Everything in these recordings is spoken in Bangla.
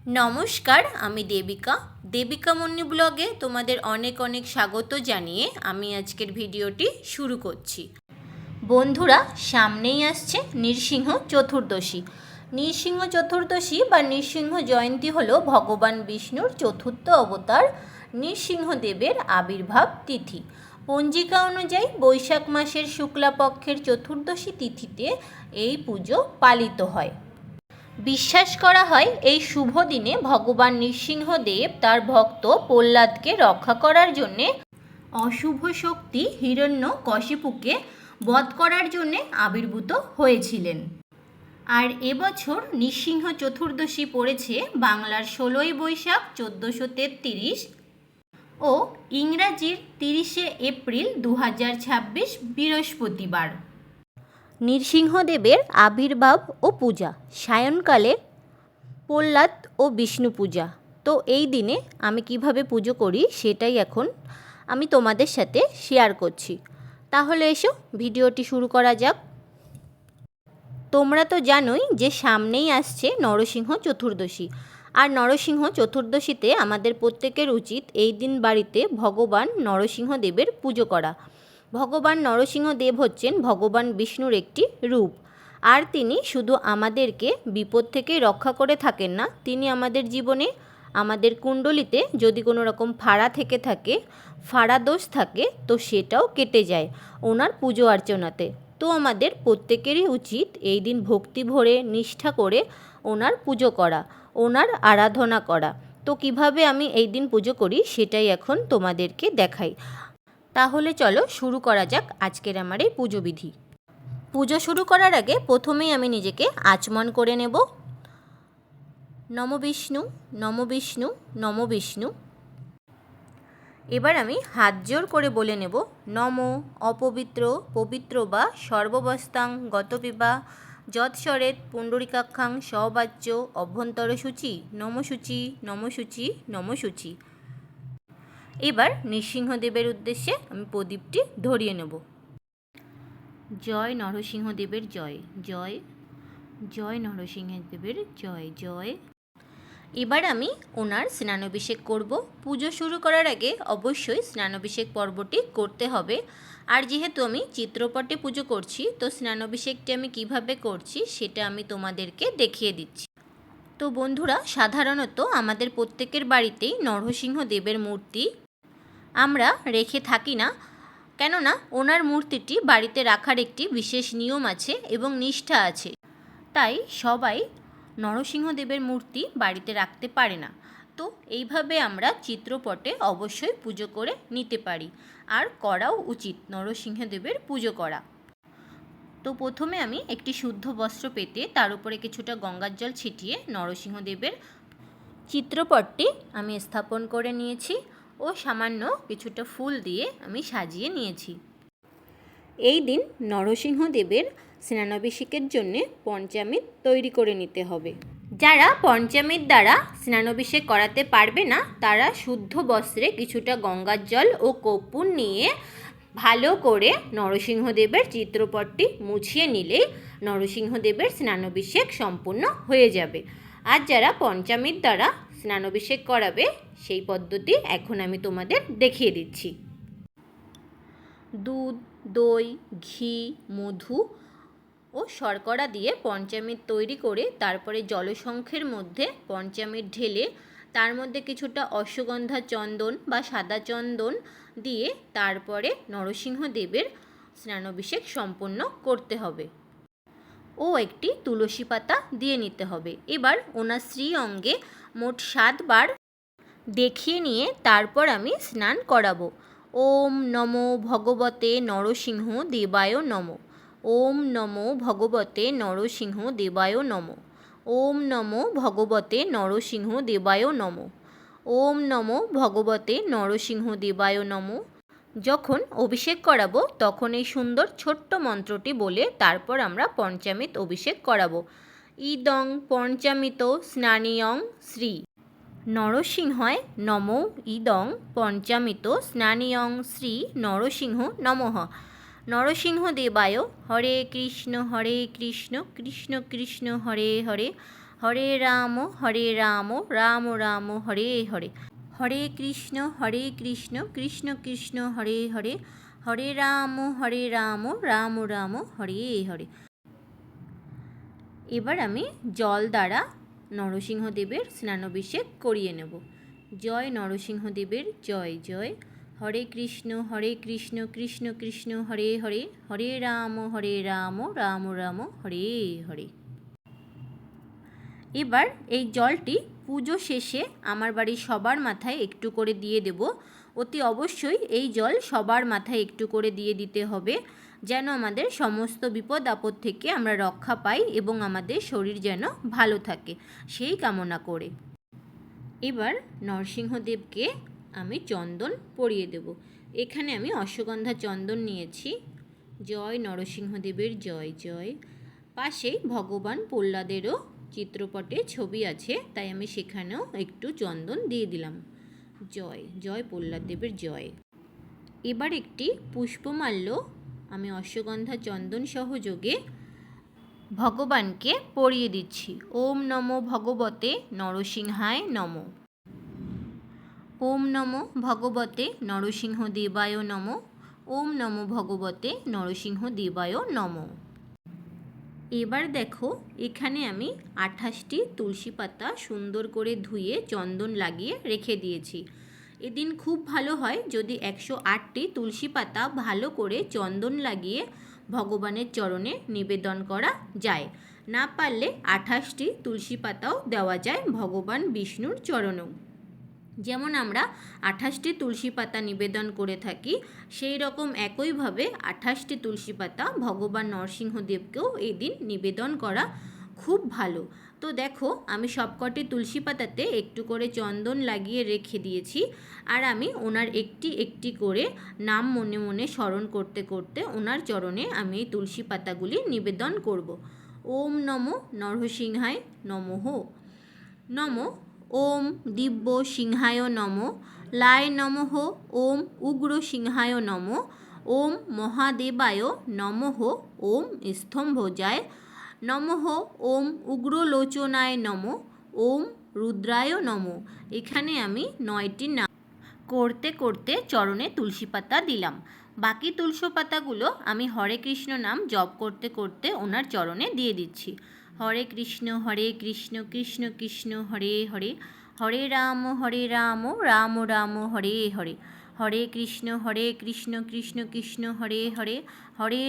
নমস্কার, আমি দেবিকা মুন্নি ব্লগে তোমাদের অনেক অনেক স্বাগত জানিয়ে আমি আজকের ভিডিওটি শুরু করছি। বন্ধুরা, সামনেই আসছে নৃসিংহ চতুর্দশী। নৃসিংহ চতুর্দশী বা নৃসিংহ জয়ন্তী হলো ভগবান বিষ্ণুর চতুর্থ অবতার নৃসিংহদেবের আবির্ভাব তিথি। পঞ্জিকা অনুযায়ী বৈশাখ মাসের শুক্লাপক্ষের চতুর্দশী তিথিতে এই পুজো পালিত হয়। বিশ্বাস করা হয় এই শুভ দিনে ভগবান নৃসিংহদেব তার ভক্ত প্রহ্লাদকে রক্ষা করার জন্যে অশুভ শক্তি হিরণ্যকশিপুকে বধ করার জন্যে আবির্ভূত হয়েছিলেন। আর এবছর নৃসিংহ চতুর্দশী পড়েছে বাংলার 16ই বৈশাখ 1433 ও ইংরাজির 30শে এপ্রিল 2026 বৃহস্পতিবার। নৃসিংহদেবের আবির্ভাব ও পূজা সায়ংকালে প্রহ্লাদ ও বিষ্ণু পূজা। তো এই দিনে আমি কিভাবে পুজো করি সেটাই এখন আমি তোমাদের সাথে শেয়ার করছি। তাহলে এসো ভিডিওটি শুরু করা যাক। তোমরা তো জানোই যে সামনেই আসছে নরসিংহ চতুর্দশী। আর নরসিংহ চতুর্দশীতে আমাদের প্রত্যেকের উচিত এই দিন বাড়িতে ভগবান নরসিংহদেবের পুজো করা। ভগবান নরসিংহদেব হচ্ছেন ভগবান বিষ্ণুর একটি রূপ। আর তিনি শুধু আমাদেরকে বিপদ থেকে রক্ষা করে থাকেন না, তিনি আমাদের জীবনে আমাদের কুণ্ডলিতে যদি কোনো রকম ফাড়া থেকে থাকে, ফাড়া দোষ থাকে, তো সেটাও কেটে যায় ওনার পুজো অর্চনাতে। তো আমাদের প্রত্যেকেরই উচিত এই দিন ভক্তি ভরে নিষ্ঠা করে ওনার পুজো করা, ওনার আরাধনা করা। তো কিভাবে আমি এই দিন পুজো করি সেটাই এখন তোমাদেরকে দেখাই। তাহলে চলো শুরু করা যাক আজকের আমার এই পুজো বিধি। পুজো শুরু করার আগে প্রথমেই আমি নিজেকে আচমন করে নেব। নম বিষ্ণু, নম বিষ্ণু, নম বিষ্ণু। এবার আমি হাত জোর করে বলে নেব, নম অপবিত্র পবিত্র বা সর্ববস্তাং গতবিবা যৎসরেত পুণ্ডরিকাক্ষাং সবাচ্য অভ্যন্তর সূচি নম সূচি, নম সূচি, নম সূচি। এবার নৃসিংহদেবের উদ্দেশ্যে আমি প্রদীপটি ধরিয়ে নেব। জয় নরসিংহদেবের জয়, জয় জয় নরসিংহদেবের জয়, জয়। এবার আমি ওনার স্নানাভিষেক করব। পুজো শুরু করার আগে অবশ্যই স্নানাভিষেক পর্বটি করতে হবে। আর যেহেতু আমি চিত্রপটে পুজো করছি, তো স্নানাভিষেকটি আমি কিভাবে করছি সেটা আমি তোমাদেরকে দেখিয়ে দিচ্ছি। তো বন্ধুরা, সাধারণত আমাদের প্রত্যেকের বাড়িতেই নরসিংহদেবের মূর্তি আমরা রেখে থাকি না, কেননা ওনার মূর্তিটি বাড়িতে রাখার একটি বিশেষ নিয়ম আছে এবং নিষ্ঠা আছে। তাই সবাই নরসিংহদেবের মূর্তি বাড়িতে রাখতে পারে না। তো এইভাবে আমরা চিত্রপটে অবশ্যই পুজো করে নিতে পারি, আর করাও উচিত নরসিংহদেবের পুজো করা। তো প্রথমে আমি একটি শুদ্ধ বস্ত্র পেতে তার উপরে কিছুটা গঙ্গার জল ছিটিয়ে নরসিংহদেবের চিত্রপটটি আমি স্থাপন করে নিয়েছি ও সামান্য কিছুটা ফুল দিয়ে আমি সাজিয়ে নিয়েছি। এই দিন নরসিংহদেবের স্নানাভিষেকের জন্যে পঞ্চামৃত তৈরি করে নিতে হবে। যারা পঞ্চামৃত দ্বারা স্নানাভিষেক করাতে পারবে না, তারা শুদ্ধ বস্ত্রে কিছুটা গঙ্গার জল ও কর্পূর নিয়ে ভালো করে নরসিংহদেবের চিত্রপটটি মুছিয়ে নিলেই নরসিংহদেবের স্নানাভিষেক সম্পূর্ণ হয়ে যাবে। আর যারা পঞ্চামৃত দ্বারা স্নানাভিষেক করাবে, সেই পদ্ধতি এখন আমি তোমাদের দেখিয়ে দিচ্ছি। দুধ, দই, ঘি, মধু ও শর্করা দিয়ে পঞ্চামৃত তৈরি করে তারপরে জলশঙ্খের মধ্যে পঞ্চামৃত ঢেলে তার মধ্যে কিছুটা অশ্বগন্ধা চন্দন বা সাদা চন্দন দিয়ে তারপরে নরসিংহদেবের স্নানাভিষেক সম্পন্ন করতে হবে ও একটি তুলসী পাতা দিয়ে নিতে হবে। এবার ওনার শ্রী অঙ্গে মোট 7 বার দেখিয়ে নিয়ে তারপর আমি স্নান করাবো। ওম নমো ভগবতে নরসিংহ দেবায় নমঃ। ওম নমো ভগবতে নরসিংহ দেবায় নমঃ। ওম নমো ভগবতে নরসিংহ দেবায় নমঃ। ওম নমো ভগবতে নরসিংহ দেবায় নমঃ। যখন অভিষেক করাবো তখন এই সুন্দর ছোট্ট মন্ত্রটি বলে তারপর আমরা পঞ্চামৃত অভিষেক করাবো। ইদং পঞ্চামৃত স্নানিয়ং শ্রী নরসিংহায় নমো। ইদং পঞ্চামৃত স্নানিয়ং শ্রী নরসিংহ নমঃ। নরসিংহদেবায় হরে কৃষ্ণ কৃষ্ণ কৃষ্ণ হরে হরে, হরে রাম রাম রাম হরে হরে, হরে কৃষ্ণ কৃষ্ণ কৃষ্ণ হরে হরে, হরে রাম রাম রাম হরে হরে। এবার আমি জল দ্বারা নরসিংহদেবের স্নানাভিষেক করিয়ে নেব। জয় নরসিংহদেবের জয় জয়। হরে কৃষ্ণ কৃষ্ণ কৃষ্ণ হরে হরে, হরে রাম রাম রাম হরে হরে। এবার এই জলটি পুজো শেষে আমার বাড়ির সবার মাথায় একটু করে দিয়ে দেব। অতি অবশ্যই এই জল সবার মাথায় একটু করে দিয়ে দিতে হবে, যেন আমাদের সমস্ত বিপদ আপদ থেকে আমরা রক্ষা পাই এবং আমাদের শরীর যেন ভালো থাকে, সেই কামনা করে। এবার নরসিংহদেবকে আমি চন্দন পরিয়ে দেব। এখানে আমি অশ্বগন্ধা চন্দন নিয়েছি। জয় নরসিংহদেবের জয় জয়। পাশেই ভগবান প্রহ্লাদেরও চিত্রপটে ছবি আছে, তাই আমি সেখানেও একটু চন্দন দিয়ে দিলাম। জয় জয় প্রহ্লাদ দেবের জয়। এবার একটি পুষ্পমাল্য আমি অশ্বগন্ধা চন্দন সহযোগে ভগবানকে পরিয়ে দিচ্ছি। ওম নমো ভগবতে নরসিংহায় নমঃ। ওম নমো ভগবতে নরসিংহদেবায় নমঃ। ওম নমো ভগবতে নরসিংহদেবায় নমঃ। এবার দেখো, এখানে আমি 28টি তুলসী পাতা সুন্দর করে ধুয়ে চন্দন লাগিয়ে রেখে দিয়েছি। এদিন খুব ভালো হয় যদি 108টি তুলসী পাতা ভালো করে চন্দন লাগিয়ে ভগবানের চরণে নিবেদন করা যায়। না পারলে 28টি তুলসী পাতাও দেওয়া যায় ভগবান বিষ্ণুর চরণেও। যেমন আমরা 28টি তুলসী পাতা নিবেদন করে থাকি, সেই রকম একইভাবে 28টি তুলসী পাতা ভগবান নরসিংহদেবকেও এই দিন নিবেদন করা খুব ভালো। তো দেখো, আমি সবকটি তুলসী পাতাতে একটু করে চন্দন লাগিয়ে রেখে দিয়েছি, আর আমি ওনার একটি একটি করে নাম মনে মনে স্মরণ করতে করতে ওনার চরণে আমি এই তুলসী পাতাগুলি নিবেদন করব। ওম নমো নরসিংহায় নমঃ। নমঃ ওম দিব্য সিংহায় নমঃ। লায় নমঃ ওম উগ্র সিংহায় নমঃ। ওম মহাদেবায় নমঃ। ওম স্তম্ভজায় নমঃ। ওম উগ্রলোচনায় নমঃ। ওম রুদ্রায় নমঃ। এখানে আমি 9টি নাম করতে করতে চরণে তুলসী পাতা দিলাম। বাকি তুলসী পাতাগুলো আমি হরে কৃষ্ণ নাম জপ করতে করতে ওনার চরণে দিয়ে দিচ্ছি। হরে কৃষ্ণ কৃষ্ণ কৃষ্ণ হরে হরে, হরে রাম রাম রাম হরে হরে, হরে কৃষ্ণ কৃষ্ণ কৃষ্ণ হরে হরে, হরে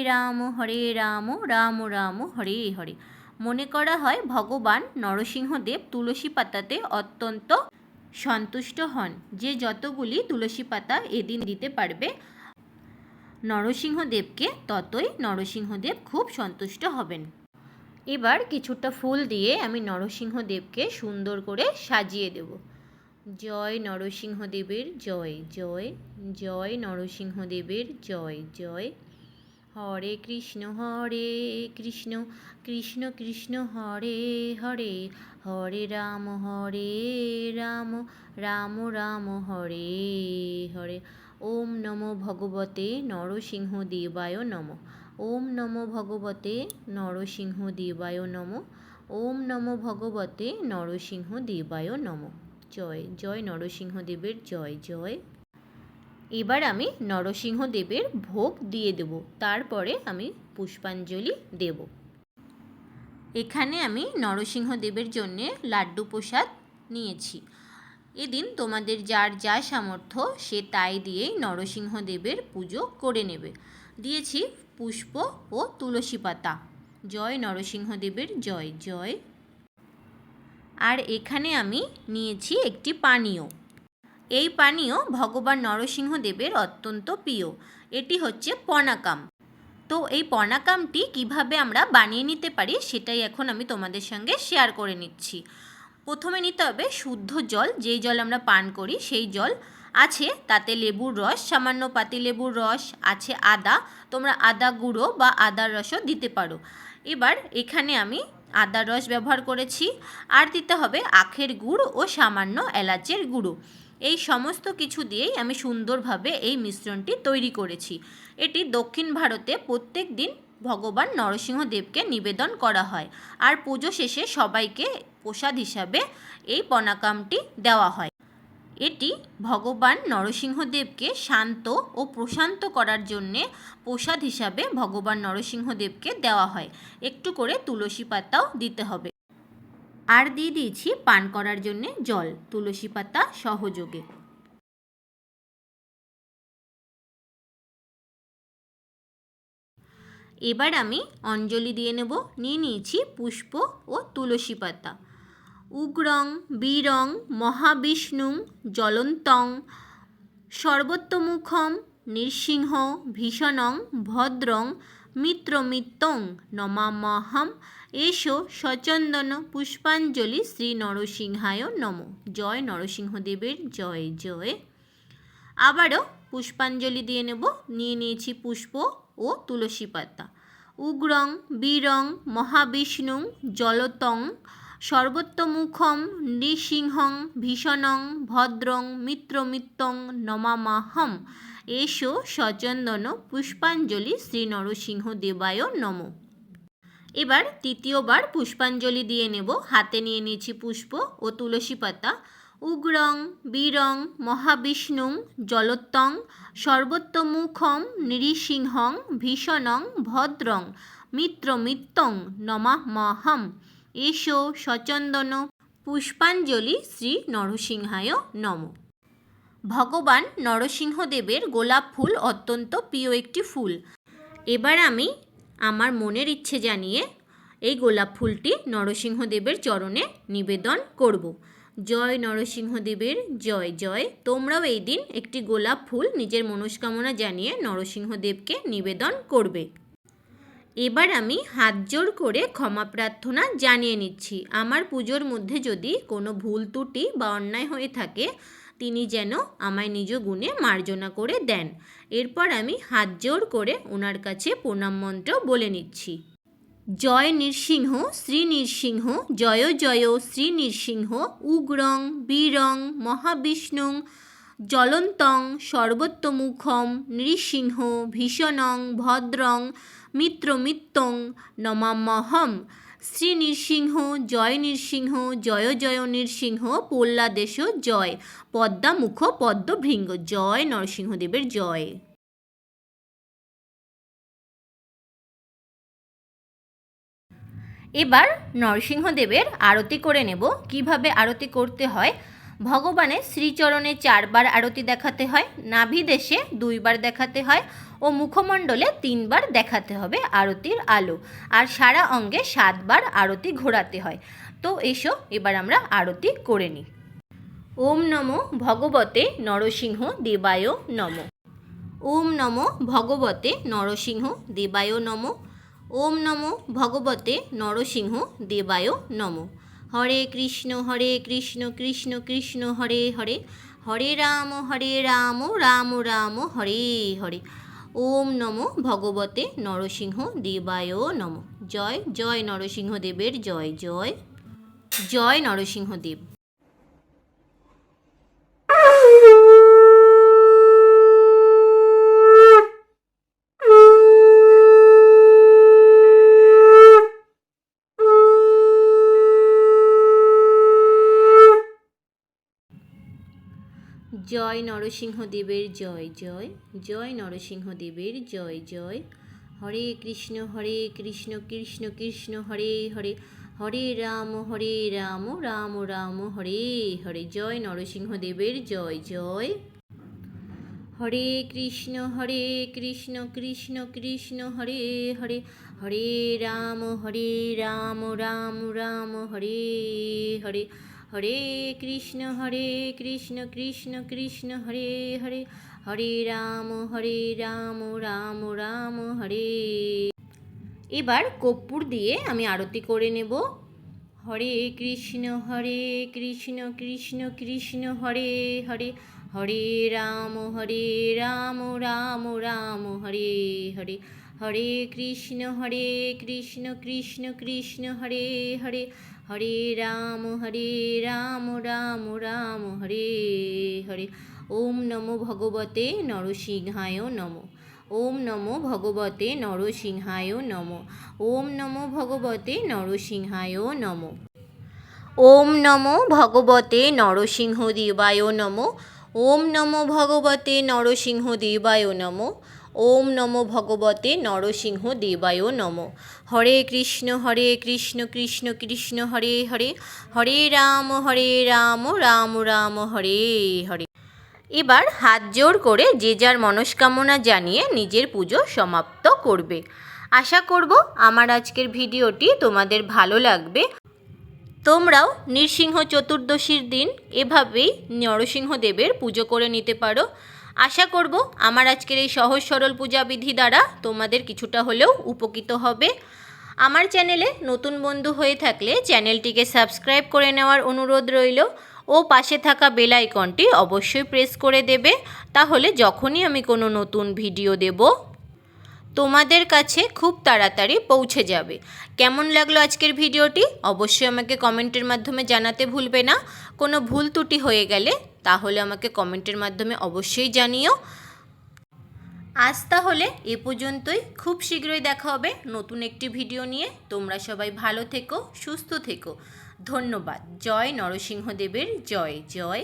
রাম রাম রাম হরে হরে। মনে করা হয় ভগবান নরসিংহদেব তুলসী পাতাতে অত্যন্ত সন্তুষ্ট হন। যে যতগুলি তুলসী পাতা এদিন দিতে পারবে নরসিংহদেবকে, ততই নরসিংহদেব খুব সন্তুষ্ট হবেন। এবার কিছুটা ফুল দিয়ে আমি নরসিংহদেবকে সুন্দর করে সাজিয়ে দেব। জয় নরসিংহদেবের জয় জয়। জয় নরসিংহদেবের জয় জয়। হরে কৃষ্ণ কৃষ্ণ কৃষ্ণ হরে হরে, হরে রাম রাম রাম হরে হরে। ওম নমো ভগবতে নরসিংহদেবায় নমঃ। ওম নমো ভগবতে নরসিংহদেবায় নমঃ। ওম নমো ভগবতে নরসিংহদেবায় নমঃ। জয় জয় নরসিংহদেবের জয় জয়। এবার আমি নরসিংহদেবের ভোগ দিয়ে দেব, তারপরে আমি পুষ্পাঞ্জলি দেব। এখানে আমি নরসিংহদেবের জন্যে লাড্ডু প্রসাদ নিয়েছি। এদিন তোমাদের যার যা সামর্থ্য সে তাই দিয়েই নরসিংহদেবের পুজো করে নেবে। দিয়েছি পুষ্প ও তুলসী পাতা। জয় নরসিংহদেবের জয় জয়। আর এখানে আমি নিয়েছি একটি পানীয়। এই পানীয় ভগবান নরসিংহদেবের অত্যন্ত প্রিয়। এটি হচ্ছে পনাকাম। তো এই পনাকামটি কিভাবে আমরা বানিয়ে নিতে পারি সেটাই এখন আমি তোমাদের সঙ্গে শেয়ার করে নিচ্ছি। প্রথমে নিতে হবে শুদ্ধ জল, যেই জল আমরা পান করি সেই জল আছে, তাতে লেবুর রস, সামান্য পাতিলেবুর রস আছে, আদা, তোমরা আদা গুঁড়ো বা আদার রসও দিতে পারো। এবার এখানে আমি আদার রস ব্যবহার করেছি, আর দিতে হবে আখের গুড় ও সামান্য এলাচের গুঁড়ো। এই সমস্ত কিছু দিয়েই আমি সুন্দরভাবে এই মিশ্রণটি তৈরি করেছি। এটি দক্ষিণ ভারতে প্রত্যেক দিন ভগবান নরসিংহদেবকে নিবেদন করা হয়। আর পুজো শেষে সবাইকে প্রসাদ হিসাবে এই পনাকামটি দেওয়া হয়। এটি ভগবান নরসিংহদেবকে শান্ত ও প্রশান্ত করার জন্যে প্রসাদ হিসাবে ভগবান নরসিংহদেবকে দেওয়া হয়। একটু করে তুলসী পাতাও দিতে হবে। আর দিয়ে দিয়েছি পান করার জন্যে জল, তুলসী পাতা সহযোগে। এবার আমি অঞ্জলি দিয়ে নেব। নিয়ে নিয়েছি পুষ্প ও তুলসী পাতা। উগ্রং বীরং মহাবিষ্ণুং জ্বলন্তং সর্বোত্তমুখম নৃসিংহ ভীষণং ভদ্রং মিত্রমিত্তং নমাম্যহম এষো সচন্দন পুষ্পাঞ্জলি শ্রী নরসিংহায় নমঃ। জয় নরসিংহদেবের জয় জয়। আবারও পুষ্পাঞ্জলি দিয়ে নেব। নিয়ে নিয়েছি পুষ্প ও তুলসী পাতা। উগ্রং বীরং মহাবিষ্ণুং জ্বলতং সর্বোত্তমুখম নৃসিংহং ভীষণং ভদ্রং মিত্রমিত্তং নমাম্যহম এষো সচন্দন পুষ্পাঞ্জলি শ্রী নরসিংহদেবায় নমঃ। এবার তৃতীয়বার পুষ্পাঞ্জলি দিয়ে নেব। হাতে নিয়ে নিয়েছি পুষ্প ও তুলসী পাতা। উগ্রং বীরং মহাবিষ্ণুং জ্বলতং সর্বোত্তমুখম নৃসিংহং ভীষণং ভদ্রং মিত্রমিত্তং নমাম্যহম এষো সচন্দন পুষ্পাঞ্জলি শ্রী নরসিংহায় নমঃ। ভগবান নরসিংহদেবের গোলাপ ফুল অত্যন্ত প্রিয় একটি ফুল। এবার আমি আমার মনের ইচ্ছে জানিয়ে এই গোলাপ ফুলটি নরসিংহদেবের চরণে নিবেদন করব। জয় নরসিংহদেবের জয় জয়। তোমরাও এই দিন একটি গোলাপ ফুল নিজের মনস্কামনা জানিয়ে নরসিংহদেবকে নিবেদন করবে। এবার আমি হাত জোড় করে ক্ষমা প্রার্থনা জানিয়ে নিচ্ছি। আমার পুজোর মধ্যে যদি কোনো ভুল ত্রুটি বা অন্যায় হয়ে থাকে, তিনি যেন আমায় নিজ গুণে মার্জনা করে দেন। এরপর আমি হাত জোড় করে ওনার কাছে প্রণাম মন্ত্র বলে নিচ্ছি। জয় নৃসিংহ শ্রী নৃসিংহ জয় জয় শ্রী নৃসিংহ উগ্রং বীরং মহাবিষ্ণুং জ্বলন্তং সর্বোত্তমুখম নৃসিংহ ভীষণং ভদ্রং মিত্রমিত্তং নমাম্যহম। শ্রী নৃসিংহ জয় নৃসিংহ জয় জয় নৃসিংহ প্রহ্লাদেশ জয় পদ্মামুখ পদ্মভৃঙ্গ। জয় নরসিংহদেবের জয়। এবার নরসিংহদেবের আরতি করে নেব। কিভাবে আরতি করতে হয়? ভগবানের শ্রীচরণে 4 বার আরতি দেখাতে হয়, নাভি দেশে 2 বার দেখাতে হয় ও মুখমণ্ডলে 3 বার দেখাতে হবে আরতির আলো। আর সারা অঙ্গে 7 বার আরতি ঘোরাতে হয়। তো এসো এবার আমরা আরতি করে নিই। ওম নমো ভগবতে নরসিংহ দেবায় নমঃ। ওম নমো ভগবতে নরসিংহ দেবায় নমঃ। ওম নমো ভগবতে নরসিংহ দেবায় নমঃ। হরে কৃষ্ণ কৃষ্ণ কৃষ্ণ হরে হরে, হরে রাম রাম রাম হরে হরে। ওম নমো ভগবতে নরসিংহ দেবায় নমঃ। জয় জয় নরসিংহদেবের জয় জয়। জয় নরসিংহদেব। জয় নরসিংহদেবের জয় জয়। জয় নরসিংহদেবের জয় জয়। হরে কৃষ্ণ কৃষ্ণ কৃষ্ণ হরে হরে, হরে রাম রাম রাম হরে হরে। জয় নরসিংহদেবের জয় জয়। হরে কৃষ্ণ কৃষ্ণ কৃষ্ণ হরে হরে, হরে রাম রাম রাম হরে হরে। হরে কৃষ্ণ কৃষ্ণ কৃষ্ণ হরে হরে, হরে রাম রাম রাম হরে। এবার কর্পূর দিয়ে আমি আরতি করে নেব। হরে কৃষ্ণ কৃষ্ণ কৃষ্ণ হরে হরে, হরে রাম রাম রাম হরে হরে। হরে কৃষ্ণ কৃষ্ণ কৃষ্ণ হরে হরে, হরে রাম রাম রাম হরে হরে। ওম নমো ভগবতে নরসিংহায় নমঃ। ওম নমো ভগবতে নরসিংহায় নমঃ। ওম নমো ভগবতে নরসিংহায় নমঃ। ওম নমো ভগবতে নরসিংহদেবায় নমঃ। ওম নমো ভগবতে নরসিংহদেবায় নমঃ। ওম নমো ভগবতে নরসিংহদেবায় নমঃ। হরে কৃষ্ণ কৃষ্ণ কৃষ্ণ হরে হরে, হরে রাম রাম রাম হরে হরে। এবার হাত জোড় করে যে যার মনস্কামনা জানিয়ে নিজের পুজো সমাপ্ত করবে। আশা করব আমার আজকের ভিডিওটি তোমাদের ভালো লাগবে। তোমরাও নৃসিংহ চতুর্দশীর দিন এভাবেই নরসিংহদেবের পুজো করে নিতে পারো। আশা করব আমার আজকের এই সহজ সরল পূজাবিধি দ্বারা তোমাদের কিছুটা হলেও উপকৃত হবে। আমার চ্যানেলে নতুন বন্ধু হয়ে থাকলে চ্যানেলটিকে সাবস্ক্রাইব করে নেওয়ার অনুরোধ রইল ও পাশে থাকা বেল আইকনটি অবশ্যই প্রেস করে দেবে, তাহলে যখনই আমি কোনো নতুন ভিডিও দেব তোমাদের কাছে খুব তাড়াতাড়ি পৌঁছে যাবে। কেমন লাগলো আজকের ভিডিওটি অবশ্যই আমাকে কমেন্টের মাধ্যমে জানাতে ভুলবে না। কোনো ভুল ত্রুটি হয়ে গেলে তাহলে আমাকে কমেন্টের মাধ্যমে অবশ্যই জানিও। আজ তাহলে এ পর্যন্তই, খুব শীঘ্রই দেখা হবে নতুন একটি ভিডিও নিয়ে। তোমরা সবাই ভালো থেকো, সুস্থ থেকো। ধন্যবাদ। জয় নরসিংহদেবের জয় জয়।